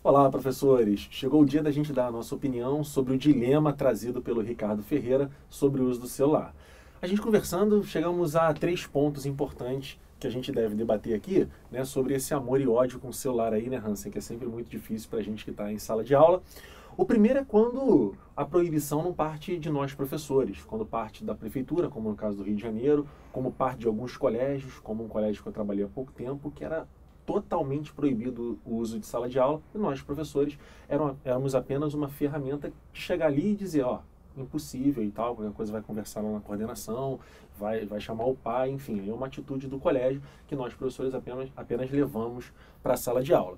Olá, professores! Chegou o dia da gente dar a nossa opinião sobre o dilema trazido pelo Ricardo Ferreira sobre o uso do celular. A gente conversando, chegamos a 3 pontos importantes que a gente deve debater aqui, né, sobre esse amor e ódio com o celular aí, né, Hansen, que é sempre muito difícil para a gente que está em sala de aula. O primeiro é quando a proibição não parte de nós professores, quando parte da prefeitura, como no caso do Rio de Janeiro, como parte de alguns colégios, como um colégio que eu trabalhei há pouco tempo, que era totalmente proibido o uso de sala de aula, e nós, professores, éramos apenas uma ferramenta de chegar ali e dizer, ó, impossível e tal, qualquer coisa vai conversar lá na coordenação, vai chamar o pai, enfim, é uma atitude do colégio que nós, professores, apenas levamos para a sala de aula.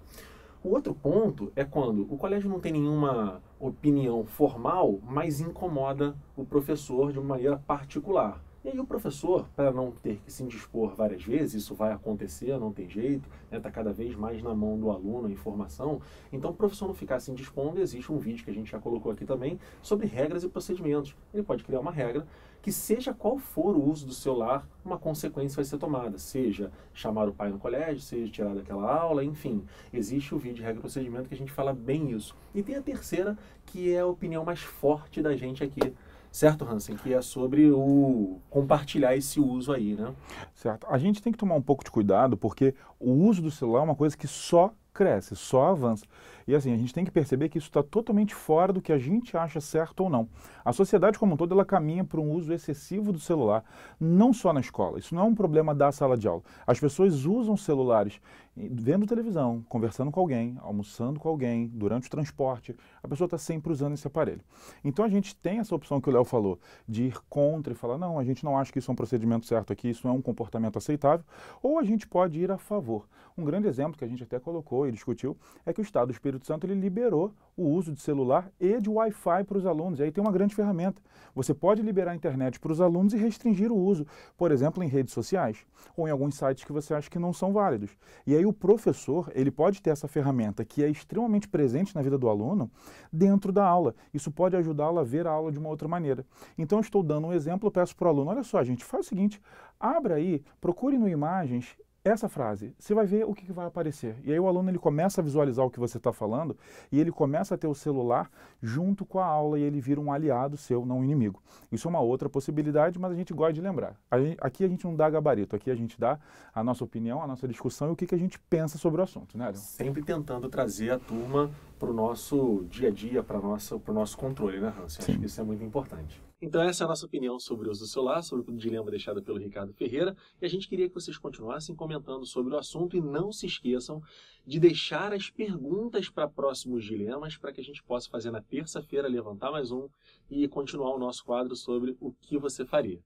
O outro ponto é quando o colégio não tem nenhuma opinião formal, mas incomoda o professor de uma maneira particular. E aí o professor, para não ter que se indispor várias vezes, isso vai acontecer, não tem jeito, está cada vez mais na mão do aluno a informação, então o professor não ficar se indispondo, existe um vídeo que a gente já colocou aqui também, sobre regras e procedimentos. Ele pode criar uma regra que seja qual for o uso do celular, uma consequência vai ser tomada, seja chamar o pai no colégio, seja tirar daquela aula, enfim. Existe o vídeo regra e procedimento que a gente fala bem isso. E tem a terceira, que é a opinião mais forte da gente aqui, certo, Hansen? Que é sobre o compartilhar esse uso aí, né? Certo. A gente tem que tomar um pouco de cuidado, porque o uso do celular é uma coisa que só cresce, só avança. E assim, a gente tem que perceber que isso está totalmente fora do que a gente acha certo ou não. A sociedade como um todo, ela caminha para um uso excessivo do celular, não só na escola. Isso não é um problema da sala de aula. As pessoas usam celulares vendo televisão, conversando com alguém, almoçando com alguém, durante o transporte. A pessoa está sempre usando esse aparelho. Então a gente tem essa opção que o Léo falou, de ir contra e falar, não, a gente não acha que isso é um procedimento certo aqui, isso não é um comportamento aceitável, ou a gente pode ir a favor. Um grande exemplo que a gente até colocou e discutiu é que o Estado do Espírito Santo ele liberou o uso de celular e de Wi-Fi para os alunos. E aí tem uma grande ferramenta. Você pode liberar a internet para os alunos e restringir o uso, por exemplo, em redes sociais ou em alguns sites que você acha que não são válidos. E aí o professor, ele pode ter essa ferramenta que é extremamente presente na vida do aluno dentro da aula. Isso pode ajudá-lo a ver a aula de uma outra maneira. Então eu estou dando um exemplo, eu peço para o aluno, olha só, gente, faz o seguinte, abra aí, procure no Imagens essa frase, você vai ver o que vai aparecer. E aí o aluno ele começa a visualizar o que você está falando e ele começa a ter o celular junto com a aula e ele vira um aliado seu, não um inimigo. Isso é uma outra possibilidade, mas a gente gosta de lembrar. Aqui a gente não dá gabarito, aqui a gente dá a nossa opinião, a nossa discussão e o que a gente pensa sobre o assunto, né, Ariel? Sempre tentando trazer a turma para o nosso dia a dia, para o nosso controle, né, Hans? Eu acho que Sim. isso é muito importante. Então essa é a nossa opinião sobre o uso do celular, sobre o dilema deixado pelo Ricardo Ferreira, e a gente queria que vocês continuassem comentando sobre o assunto e não se esqueçam de deixar as perguntas para próximos dilemas, para que a gente possa fazer na terça-feira, levantar mais um e continuar o nosso quadro sobre o que você faria.